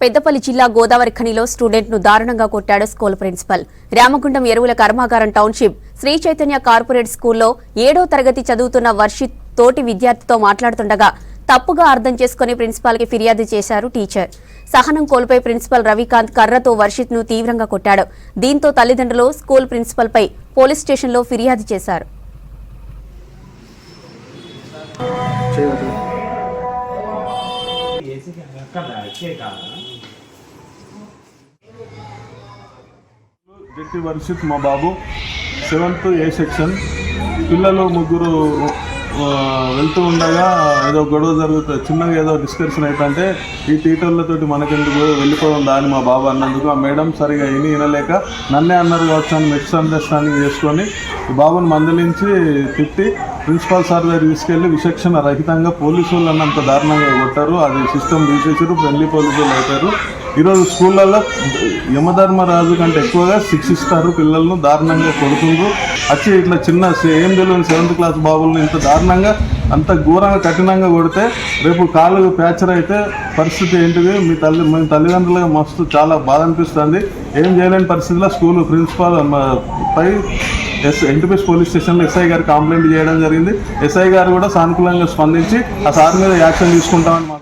పెద్దపల్లి జిల్లా గోదావరి ఖనిలో స్టూడెంట్ ను దారుణంగా కొట్టాడు స్కూల్ ప్రిన్సిపల్. రామగుండం ఎరువుల కర్మాగారం టౌన్షిప్ శ్రీ చైతన్య కార్పొరేట్ స్కూల్లో 7వ తరగతి చదువుతున్న వర్షిత్ తోటి విద్యార్థితో మాట్లాడుతుండగా తప్పుగా అర్థం చేసుకుని ప్రిన్సిపాల్ కి ఫిర్యాదు చేశారు టీచర్. సహనం కోల్పోయి ప్రిన్సిపల్ రవికాంత్ కర్రతో వర్షిత్ ను తీవ్రంగా కొట్టాడు. దీంతో తల్లిదండ్రులు స్కూల్ ప్రిన్సిపల్ పై పోలీస్ స్టేషన్లో ఫిర్యాదు చేశారు. జట్టి వర్షిత్ మా బాబు 7th A సెక్షన్. పిల్లలు ముగ్గురు వెళ్తూ ఉండగా ఏదో గొడవ జరుగుతుంది, చిన్నగా ఏదో డిస్కషన్ అవుతుంటే ఈ టీచర్లతోటి మనకెందుకు వెళ్ళిపోతుందా అని మా బాబు అన్నందుకు ఆ మేడం సరిగా వినలేక నన్నే అన్నారు కావచ్చు అని మిస్అండర్స్టాండింగ్ చేసుకొని ఈ బాబుని మందలించి తిట్టి ప్రిన్సిపాల్ సార్ దగ్గర తీసుకెళ్ళి విచక్షణ రహితంగా పోలీసు వాళ్ళు అన్నంత దారుణంగా కొట్టారు. అది సిస్టమ్ తీసేసారు, ఫ్రెండ్లీ పోలీసు వాళ్ళు అయిపోయారు. ఈరోజు స్కూళ్ళల్లో యమధర్మరాజు కంటే ఎక్కువగా శిక్షిస్తారు, పిల్లలను దారుణంగా కొడుతుండ్రు. వచ్చి ఇట్లా చిన్న ఏం తెలియని 7th క్లాస్ బాబులను ఇంత దారుణంగా అంత ఘోరంగా కఠినంగా కొడితే రేపు కాళ్ళు ఫ్రాక్చర్ అయితే పరిస్థితి ఏంటిది? మీ తల్లిదండ్రులుగా మస్తు చాలా బాధ అనిపిస్తుంది. ఏం చేయలేని పరిస్థితిలో స్కూల్ ప్రిన్సిపాల్ పై ఎన్టీపీఎస్ పోలీస్ స్టేషన్లో ఎస్ఐ గారు కంప్లైంట్ చేయడం జరిగింది. ఎస్ఐ గారు కూడా సానుకూలంగా స్పందించి ఆ సార్ మీద యాక్షన్ తీసుకుంటామని